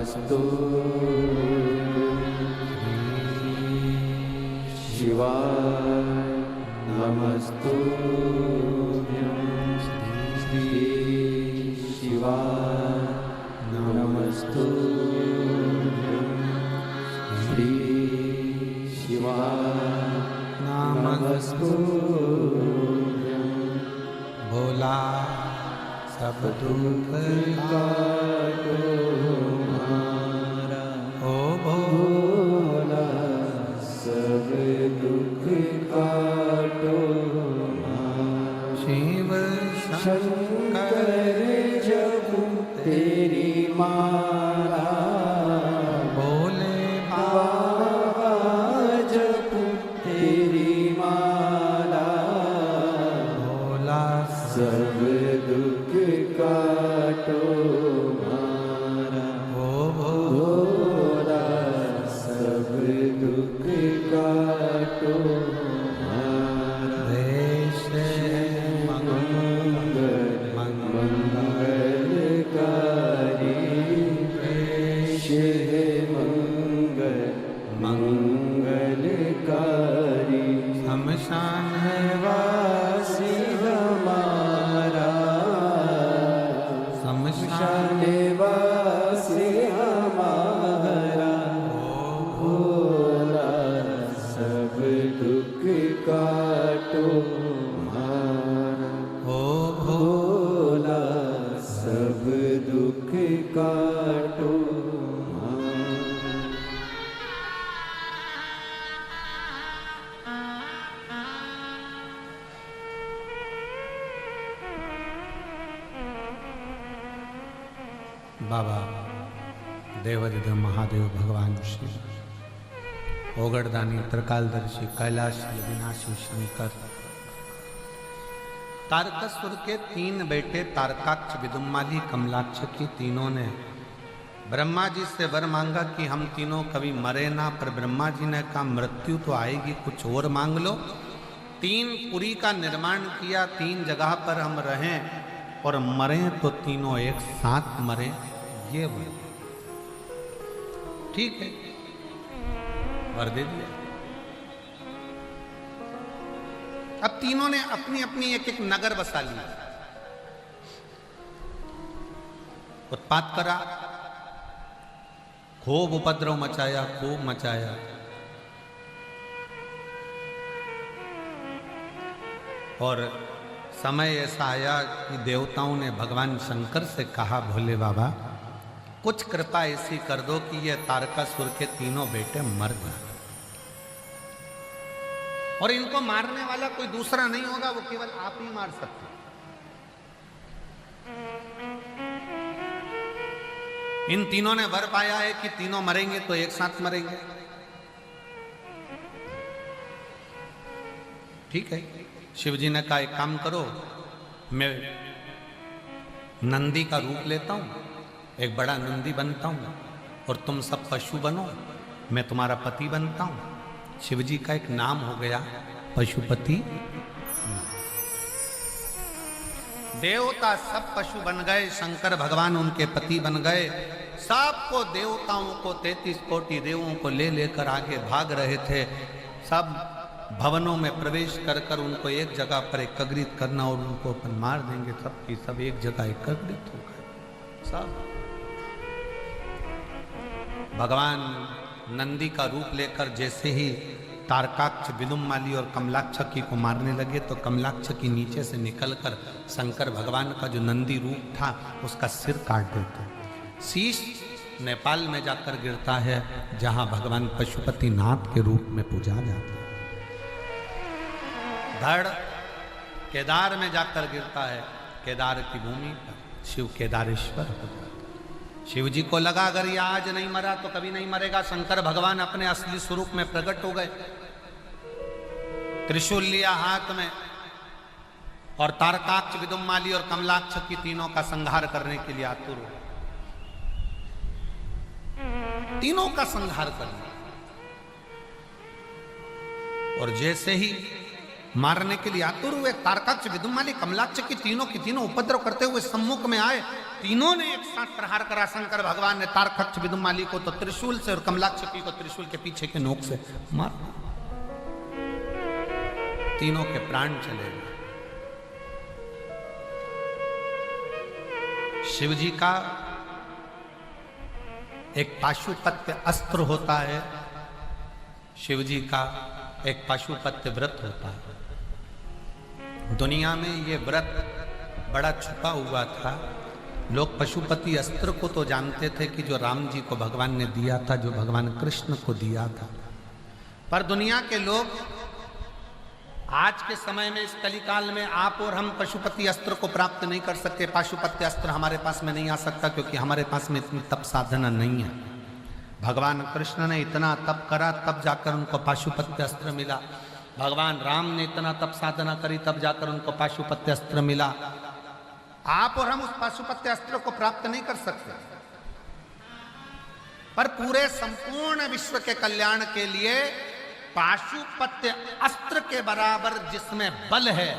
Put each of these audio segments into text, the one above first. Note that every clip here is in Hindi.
नमस्तु शिवाय नमस्तु श्री शिवाय नमस्तु श्री शिवाय नमस्तु भोला सब दुख काटो हमारा ओ भोला सब दुख काटो हमारा। शिव शंकर जब तेरी माला भोले बाबा जब तेरी माला भोला सब दुख काटो हमारा ओ भोला सब दुख काटो हमारा। देश मंगलकारी देश है मंगलकारी शमशान वासी हमारा शमशान वासी हमारा भोला सब दुख काटो हमारा ओ भोला सब दुख काटो हमारा। बाबा देवाधिदेव महादेव भगवान शिव ओगड़दानी त्रिकालदर्शी कैलाश विनाशी शंकर तारकासुर के 3 बेटे तारकाक्ष विदुम्माली कमलाक्ष की तीनों ने ब्रह्मा जी से वर मांगा कि हम तीनों कभी मरे ना, पर ब्रह्मा जी ने कहा मृत्यु तो आएगी, कुछ और मांग लो। 3 पुरी का निर्माण किया, 3 जगह पर हम रहें और मरें तो तीनों एक साथ मरे, ये वर ठीक है, वर दे दिया। अब तीनों ने अपनी अपनी एक एक नगर बसा लिया, उत्पात करा, खूब उपद्रव मचाया, खूब मचाया। और समय ऐसा आया कि देवताओं ने भगवान शंकर से कहा, भोले बाबा कुछ कृपा ऐसी कर दो कि ये तारकासुर के तीनों बेटे मर जाए, और इनको मारने वाला कोई दूसरा नहीं होगा, वो केवल आप ही मार सकते। इन तीनों ने वर पाया है कि तीनों मरेंगे तो एक साथ मरेंगे, ठीक है। शिवजी ने कहा एक काम करो, मैं नंदी का रूप लेता हूं, एक बड़ा नंदी बनता हूं और तुम सब पशु बनो, मैं तुम्हारा पति बनता हूं। शिवजी का एक नाम हो गया पशुपति। देवता सब पशु बन गए, शंकर भगवान उनके पति बन गए। सबको देवताओं को 33 कोटि देवों को ले लेकर आगे भाग रहे थे। सब भवनों में प्रवेश कर कर उनको एक जगह पर एकत्रित करना और उनको अपन मार देंगे, सबकी सब एक जगह एकत्रित हो गए। सब भगवान नंदी का रूप लेकर जैसे ही तारकाक्ष विदुम्माली और कमलाक्षकी को मारने लगे तो कमलाक्षकी नीचे से निकलकर शंकर भगवान का जो नंदी रूप था उसका सिर काट देते। शीश नेपाल में जाकर गिरता है, जहां भगवान पशुपति नाथ के रूप में पूजा जाता है। धड़ केदार में जाकर गिरता है, केदार की भूमि पर शिव केदारेश्वर हो जाता है। शिव जी को लगा अगर ये आज नहीं मरा तो कभी नहीं मरेगा। शंकर भगवान अपने असली स्वरूप में प्रकट हो गए, त्रिशूल लिया हाथ में और तारकाक्ष विदुम्माली और कमलाक्ष की तीनों का संहार करने के लिए आतुर हो, तीनों का संहार करने। और जैसे ही मारने के लिए आतुर हुए। तारकाक्ष, विदुमाली, कमलाक्ष की तीनों उपद्रव करते हुए सम्मुख में आए। तीनों ने एक साथ प्रहार करा। शंकर भगवान ने तारकाक्ष विदुमाली को तो त्रिशूल से और कमलाक्ष की को त्रिशूल के पीछे के नोक से मार। तीनों के प्राण चले गए। शिव जी का एक पाशुपत्य अस्त्र होता है, शिव जी का एक पाशुपत्य व्रत होता है। दुनिया में ये व्रत बड़ा छुपा हुआ था। लोग पशुपति अस्त्र को तो जानते थे कि जो राम जी को भगवान ने दिया था, जो भगवान कृष्ण को दिया था, पर दुनिया के लोग आज के समय में, इस कलिकाल में आप और हम पशुपति अस्त्र को प्राप्त नहीं कर सकते। पाशुपत्य अस्त्र हमारे पास में नहीं आ सकता, क्योंकि हमारे पास में इतनी तप साधना नहीं है। भगवान कृष्ण ने इतना तप करा, तब जाकर उनको पाशुपत्य अस्त्र मिला। भगवान राम ने इतना तप साधना करी, तब जाकर उनको पाशुपत्य अस्त्र मिला। आप और हम उस पाशुपत्य अस्त्र को प्राप्त नहीं कर सकते, पर पूरे संपूर्ण विश्व के कल्याण के लिए पाशुपत्य अस्त्र के बराबर जिसमें बल है,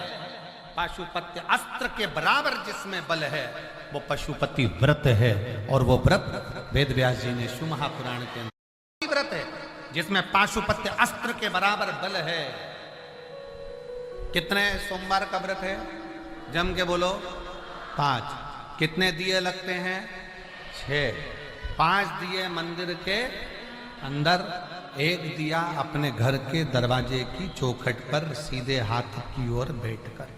पाशुपत्य अस्त्र के बराबर जिसमें बल है, वो पशुपति व्रत है। और वो व्रत वेद व्यास जी ने शिव महापुराण के अंदर व्रत है जिसमें पाशुपत्य अस्त्र के बराबर बल है। कितने सोमवार का व्रत है? जम के बोलो। 5। कितने दिए लगते हैं? 6। 5 दिए मंदिर के अंदर, 1 दिया अपने घर के दरवाजे की चौखट पर सीधे हाथ की ओर बैठकर।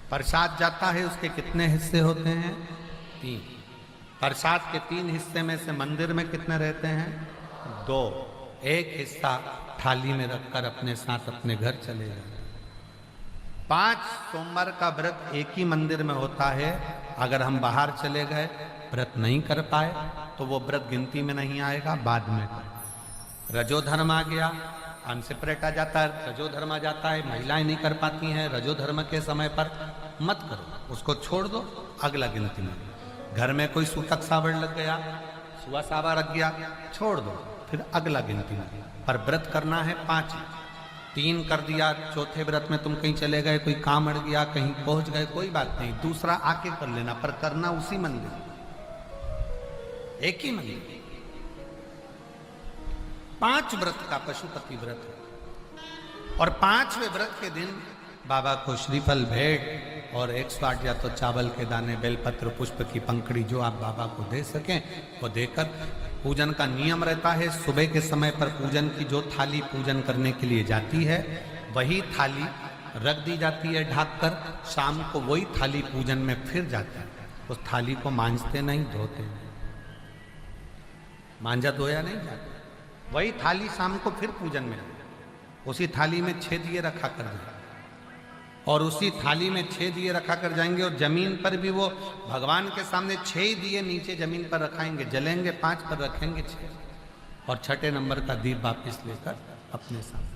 प्रसाद जाता है, उसके कितने हिस्से होते हैं? 3। प्रसाद के 3 हिस्से में से मंदिर में कितने रहते हैं? 2। 1 हिस्सा थाली में रखकर अपने साथ अपने घर चले जाए। 5 सोमवार का व्रत एक ही मंदिर में होता है। अगर हम बाहर चले गए, व्रत नहीं कर पाए, तो वो व्रत गिनती में नहीं आएगा, बाद में। रजोधर्म आ गया, अनसेपरेट आ जाता है, रजोधर्म आ जाता है, महिलाएं नहीं कर पाती हैं रजोधर्म के समय पर, मत करो, उसको छोड़ दो, अगला गिनती में। घर में कोई सूतक सावड़ लग गया, सुआ सावा रख गया, छोड़ दो, फिर अगला गिनती में। पर व्रत करना है 5। 3 कर दिया, चौथे व्रत में तुम कहीं चले गए, कोई काम अड़ गया, कहीं पहुंच गए, कोई बात नहीं, दूसरा आके कर लेना, पर करना उसी मंदिर, एक ही मंदिर। 5 व्रत का पशुपति व्रत है। और 5वें व्रत के दिन बाबा को श्रीफल भेंट और 108 या तो चावल के दाने, बेलपत्र, पुष्प की पंखड़ी जो आप बाबा को दे सकें वो देकर पूजन का नियम रहता है। सुबह के समय पर पूजन की जो थाली पूजन करने के लिए जाती है, वही थाली रख दी जाती है ढककर। शाम को वही थाली पूजन में फिर जाती है। उस थाली को मांजते नहीं, धोते नहीं, मांजा धोया नहीं जाता। वही थाली शाम को फिर पूजन में, उसी थाली में 6 दिए रखा कर जाएंगे, और उसी थाली में 6 दिए रखा कर जाएंगे। और जमीन पर भी वो भगवान के सामने 6 दिए नीचे जमीन पर रखाएंगे, जलेंगे, 5 पर रखेंगे 6, और 6ठे नंबर का दीप वापिस लेकर अपने सामने।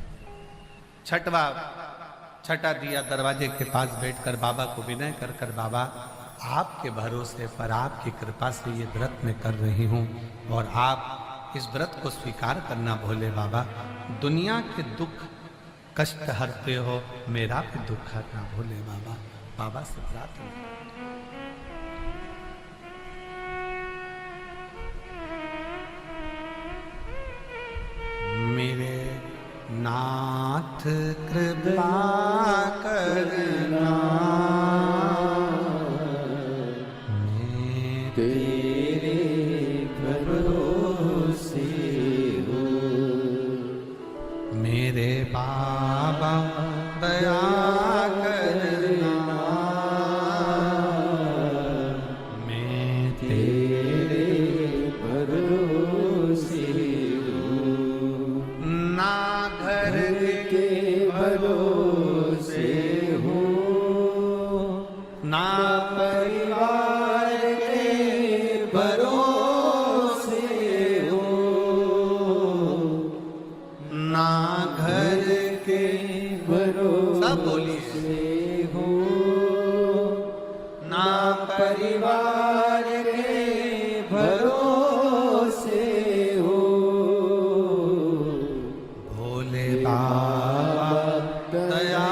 6ठा दिया दरवाजे के पास बैठकर बाबा को विनय कर कर, बाबा आपके भरोसे पर, आपकी कृपा से ये व्रत मैं कर रही हूँ, और आप इस व्रत को स्वीकार करना भोले बाबा। दुनिया के दुख कष्ट हरते हो, मेरा भी दुख हरना भोले बाबा। बाबा से प्रार्थना। मेरे नाथ कृपा करना, मैं तेरे भरोसे हो। मेरे बाबा दया करना, मैं तेरे भरोसे हो। ना घर के भरोसे हो, ना परिवार के भरोसे हो, ना घर के भरोसे सब बोलिए, हो, ना परिवार के भरोसे हो। भोले बाबा दया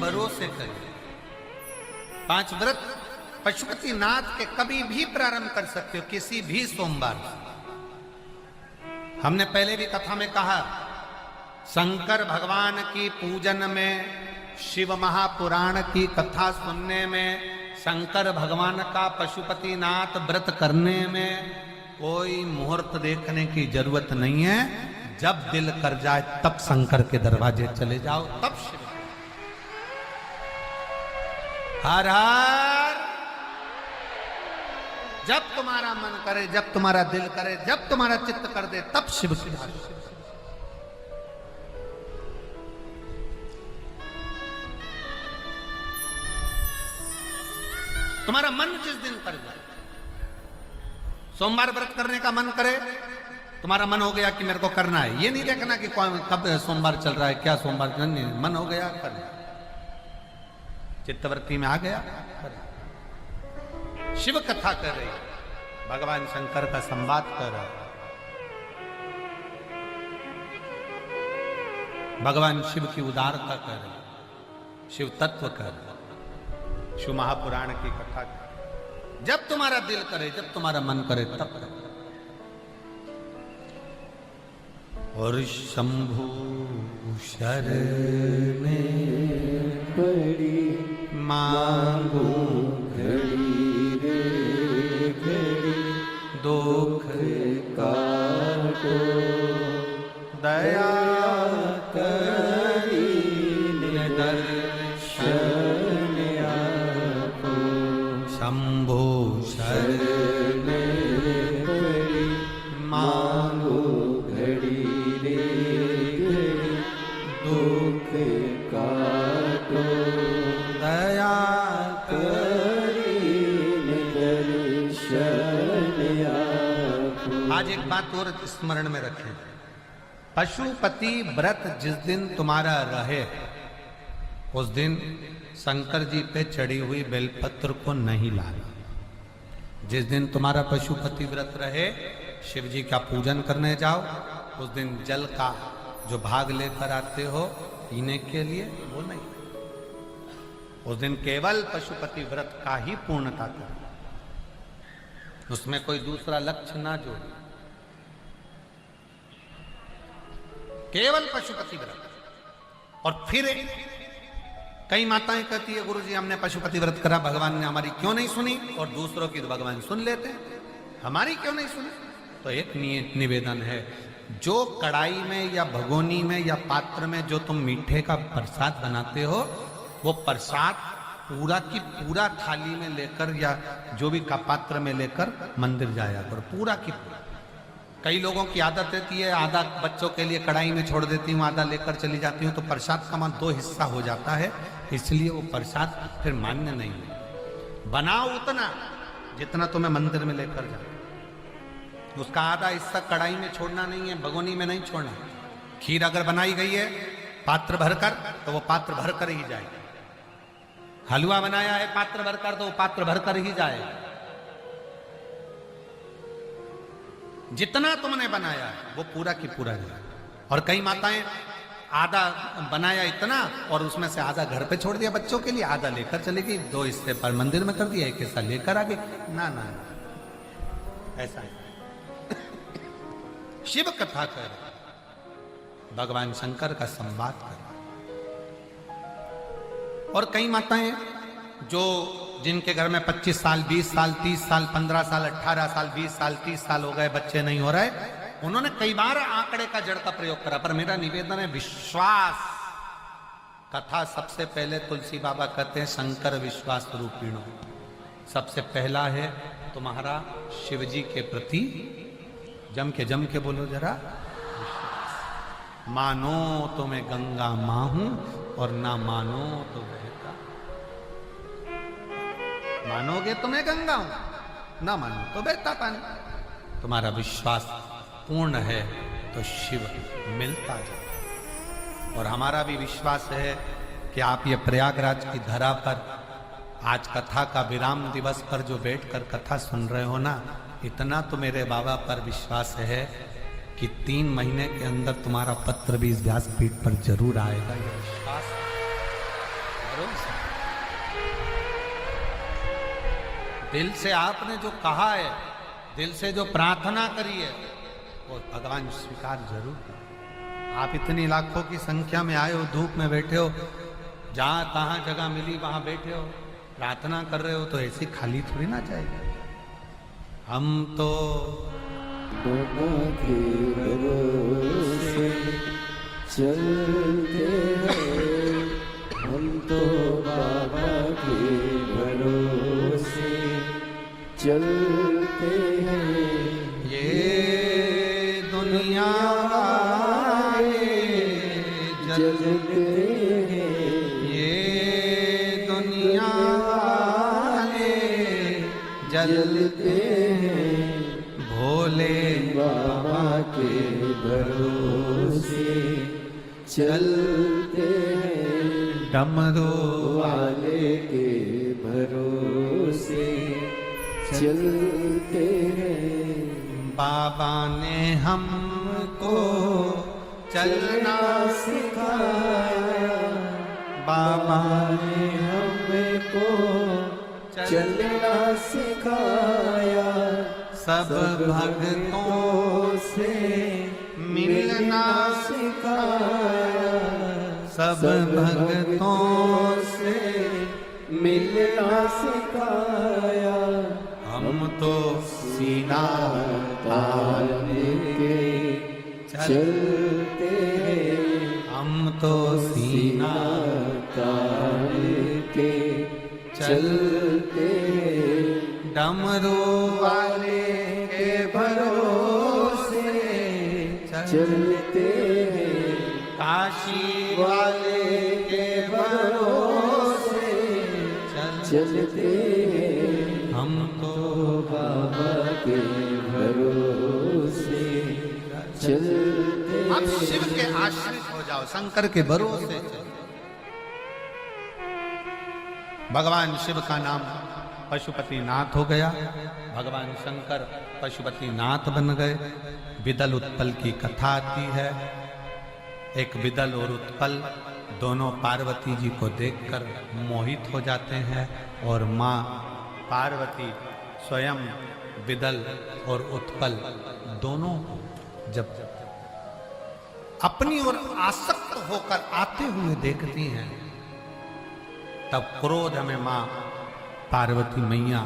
भरोसे करिए। 5 व्रत पशुपति नाथ के कभी भी प्रारंभ कर सकते हो, किसी भी सोमवार। हमने पहले भी कथा में कहा, शंकर भगवान की पूजन में, शिव महापुराण की कथा सुनने में, शंकर भगवान का पशुपति नाथ व्रत करने में कोई मुहूर्त देखने की जरूरत नहीं है। जब दिल कर जाए तब शंकर के दरवाजे चले जाओ, तब शिव। हर हर। जब तुम्हारा मन करे, जब तुम्हारा दिल करे, जब तुम्हारा चित्त कर दे, तब शिव की बात। तुम्हारा मन जिस दिन कर जाए, सोमवार व्रत करने का मन करे, तुम्हारा मन हो गया कि मेरे को करना है, ये नहीं देखना कि कब सोमवार चल रहा है, क्या सोमवार, नहीं, मन हो गया कर, चित्तवृत्ति में आ गया कर। शिव कथा कर रही, भगवान शंकर का संवाद कर रहा, भगवान शिव की उदारता कर रही, शिव तत्व कर, शिव महापुराण की कथा कर। जब तुम्हारा दिल करे, जब तुम्हारा मन करे, तब करे। और शंभु शरण पड़ी मांगू घड़ी रे घड़ी, दुख काटो दया करी दर्शन आपो। शंभु शरण पड़ी मांगू घड़ी रे घड़ी, दुख काटो दया करी दर्शन आपो। आज एक बात और स्मरण में रखें, पशुपति व्रत जिस दिन तुम्हारा रहे, उस दिन शंकर जी पे चढ़ी हुई बेलपत्र को नहीं लाना। जिस दिन तुम्हारा पशुपति व्रत रहे, शिव जी का पूजन करने जाओ, उस दिन जल का जो भाग लेकर आते हो पीने के लिए, वो नहीं। उस दिन केवल पशुपति व्रत का ही पूर्णता करो, उसमें कोई दूसरा लक्ष्य ना जोड़ो, केवल पशुपति व्रत। और फिर कई माताएं कहती है, गुरुजी हमने पशुपति व्रत करा, भगवान ने हमारी क्यों नहीं सुनी, और दूसरों की तो भगवान सुन लेते हैं, हमारी क्यों नहीं सुनी। तो एक निवेदन है, जो कढ़ाई में या भगोनी में या पात्र में जो तुम मीठे का प्रसाद बनाते हो, वो प्रसाद पूरा की पूरा थाली में लेकर या जो भी का पात्र में लेकर मंदिर जाया करो, पूरा की पूरा। कई लोगों की आदत रहती है, आधा बच्चों के लिए कढ़ाई में छोड़ देती हूँ, आधा लेकर चली जाती हूँ, तो प्रसाद का मान 2 हिस्सा हो जाता है, इसलिए वो प्रसाद फिर मान्य नहीं है। बनाओ उतना जितना तुम्हें मंदिर में लेकर जाओ, उसका आधा हिस्सा कढ़ाई में छोड़ना नहीं है, भगोनी में नहीं छोड़ना। खीर अगर बनाई गई है पात्र भरकर, तो वो पात्र भरकर ही जाएगा। हलवा बनाया है पात्र भरकर, तो वो पात्र भरकर ही जाएगा। जितना तुमने बनाया है वो पूरा की पूरा जाए। और कई माताएं आधा बनाया इतना और उसमें से आधा घर पे छोड़ दिया बच्चों के लिए, आधा लेकर चली गई, 2 हिस्से पर मंदिर में कर दिया, 1 हिस्सा लेकर आ गई। ना ना, ऐसा है। शिव कथा कर, भगवान शंकर का संवाद कर। और कई माताएं जो जिनके घर में 25 साल 20 साल 30 साल 15 साल 18 साल 20 साल 30 साल हो गए, बच्चे नहीं हो रहे, उन्होंने कई बार आंकड़े का जड़ का प्रयोग करा। पर मेरा निवेदन है, विश्वास कथा सबसे पहले तुलसी बाबा कहते हैं शंकर विश्वास रूपिणो। सबसे पहला है तुम्हारा शिव जी के प्रति जम के बोलो जरा, मानो तो मैं गंगा मां हूं और ना मानो तो बहता। मानोगे तो मैं गंगा हूं, ना मानो तो बहता पानी। तुम्हारा विश्वास पूर्ण है तो शिव मिलता जाए। और हमारा भी विश्वास है कि आप ये प्रयागराज की धरा पर आज कथा का विराम दिवस पर जो बैठकर कथा सुन रहे हो ना, इतना तो मेरे बाबा पर विश्वास है कि 3 महीने के अंदर तुम्हारा पत्र भी इस व्यासपीठ पर जरूर आएगा। ये विश्वास भरोसा। दिल से आपने जो कहा है, दिल से जो प्रार्थना करी है, वो भगवान स्वीकार जरूर करें। आप इतनी लाखों की संख्या में आए हो, धूप में बैठे हो, जहां कहाँ जगह मिली वहां बैठे हो, प्रार्थना कर रहे हो, तो ऐसी खाली थोड़ी ना जाएगी। हम तो बाबा के भरोसे चलते हैं, हम तो बाबा के भरोसे चलते हैं। ये दुनिया जलते हैं, ये दुनिया जलते हैं, भोले बाबा के भरोसे चलते हैं। डमरू वाले के भरोसे चलते हैं। बाबा ने हमको चलना सिखाया, बाबा ने हमको चलना सिखाया। सब भक्तों से मिलना सिखाया, सब भक्तों से मिलना सिखाया। हम तो सीना ताने के चलते हैं, हम तो सीना ताने के चलते हैं। डमरू वाले के भरोसे चलते हैं, काशी वाले के भरोसे चलते हैं। हम तो बाबा के भरोसे चलते हैं। आप शिव के आश्रित हो जाओ, शंकर के भरोसे चलो। भगवान शिव का नाम पशुपति नाथ हो गया, भगवान शंकर पशुपति नाथ बन गए। विदल उत्पल की कथा आती है। एक विदल और उत्पल दोनों पार्वती जी को देखकर मोहित हो जाते हैं, और माँ पार्वती स्वयं विदल और उत्पल दोनों जब अपनी ओर आसक्त होकर आते हुए देखती हैं, तब क्रोध में माँ पार्वती मैया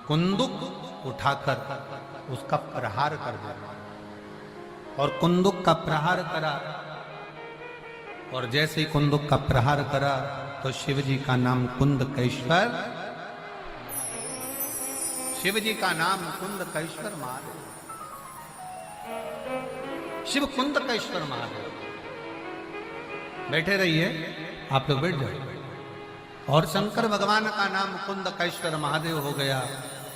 कुंदुक उठाकर उसका प्रहार कर दिया, और कुंदुक का प्रहार करा। और जैसे ही कुंदुक का प्रहार करा तो शिव जी का नाम कुंदकेश्वर, शिव जी का नाम कुंदकेश्वर महादेव, शिव कुंदकेश्वर महादेव। बैठे रहिए, आप लोग बैठ जाओ। और शंकर भगवान का नाम कुंदकेश्वर महादेव हो गया।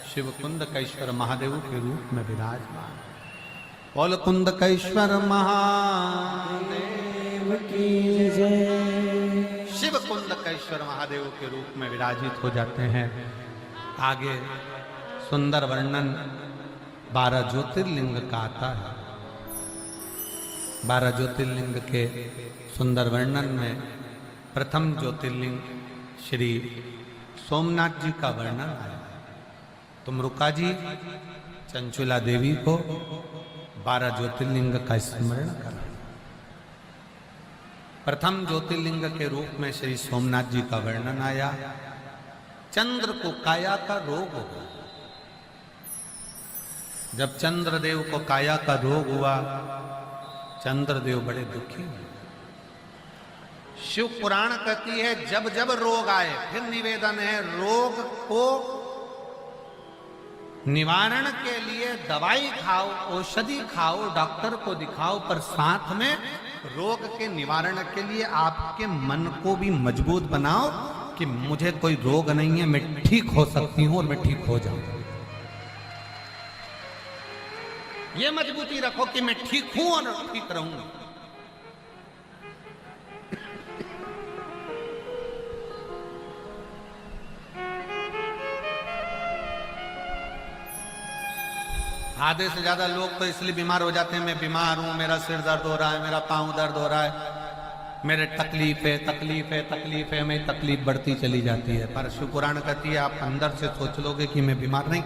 शिव कुंदकेश्वर महादेव के रूप में विराजमान। बोल कुंदकेश्वर महादेव की जय। शिव कुंदकेश्वर महादेव के रूप में विराजित हो जाते हैं। आगे सुंदर वर्णन 12 ज्योतिर्लिंग का आता है। 12 ज्योतिर्लिंग के सुंदर वर्णन में प्रथम ज्योतिर्लिंग श्री सोमनाथ जी का वर्णन आया। तुम रुका जी चंचुला देवी को 12 ज्योतिर्लिंग का स्मरण करा। प्रथम ज्योतिर्लिंग के रूप में श्री सोमनाथ जी का वर्णन आया। चंद्र को काया का रोग हो गया। जब चंद्रदेव को काया का रोग हुआ, चंद्रदेव बड़े दुखी हुए। शिव पुराण कहती है जब जब रोग आए, फिर निवेदन है रोग को निवारण के लिए दवाई खाओ, औषधि खाओ, डॉक्टर को दिखाओ, पर साथ में रोग के निवारण के लिए आपके मन को भी मजबूत बनाओ कि मुझे कोई रोग नहीं है, मैं ठीक हो सकती हूं और मैं ठीक हो जाऊं। ये मजबूती रखो कि मैं ठीक हूं और ठीक रहूंगा। आधे से ज्यादा लोग तो इसलिए बीमार हो जाते हैं, मैं बीमार हूं, मेरा सिर दर्द हो रहा है, मेरा पांव दर्द हो रहा है। मेरे तकलीफ है तकलीफ है तकलीफ है, मैं तकलीफ बढ़ती चली जाती है। पर शिव पुराण कहती है आप अंदर से सोच लोगे कि मैं बीमार नहीं।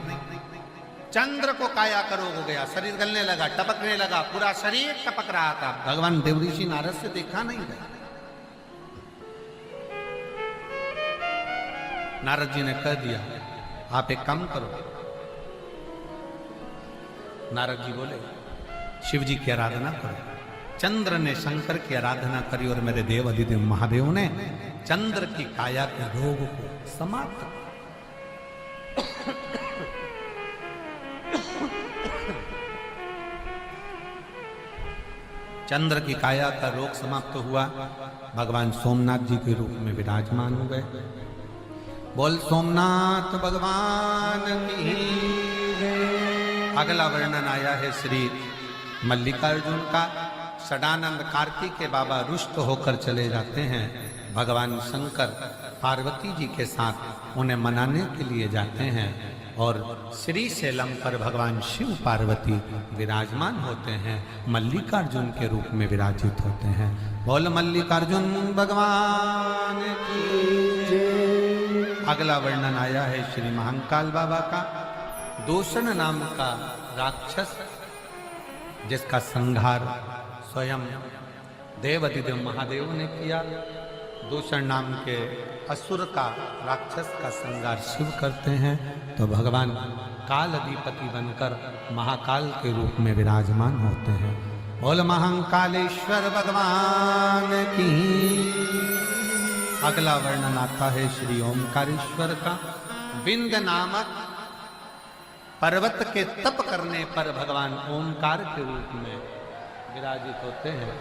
चंद्र को काया करो हो गया, शरीर गलने लगा, टपकने लगा, पूरा शरीर टपक रहा था। भगवान देवऋषि नारद से देखा नहीं गया। नारद जी ने कह दिया आप एक काम करो। नारद जी बोले शिव जी की आराधना करो। चंद्र ने शंकर की आराधना करी और मेरे देव अधिदेव महादेव ने चंद्र की काया के रोग को समाप्त। चंद्र की काया का रोग समाप्त हुआ। भगवान सोमनाथ जी के रूप में विराजमान हो गए। बोल सोमनाथ भगवान की। अगला वर्णन आया है श्री मल्लिकार्जुन का। सदानंद कार्तिक के बाबा रुष्ट होकर चले जाते हैं। भगवान शंकर पार्वती जी के साथ उन्हें मनाने के लिए जाते हैं और श्री शैलम पर भगवान शिव पार्वती विराजमान होते हैं, मल्लिकार्जुन के रूप में विराजित होते हैं। बोल मल्लिकार्जुन भगवान की जय। अगला वर्णन आया है श्री महाकाल बाबा का। दूषण नाम का राक्षस जिसका संहार स्वयं देवाधिदेव महादेव ने किया। दूषण नाम के असुर का राक्षस का संहार शिव करते हैं तो भगवान काल अधिपति बनकर महाकाल के रूप में विराजमान होते हैं। बोल महाकालेश्वर भगवान की। अगला वर्णन आता है श्री ओमकारेश्वर का। विंध्य नामक पर्वत के तप करने पर भगवान ओमकार के रूप में विराजित होते हैं।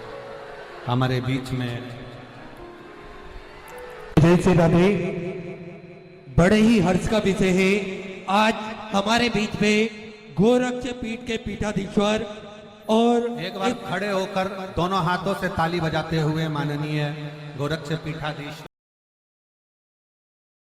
हमारे बीच में जय से राधे। बड़े ही हर्ष का विषय है आज हमारे बीच में गोरक्ष पीठ के पीठाधीश्वर और एक बार खड़े होकर दोनों हाथों से ताली बजाते हुए माननीय गोरक्ष पीठाधीश्वर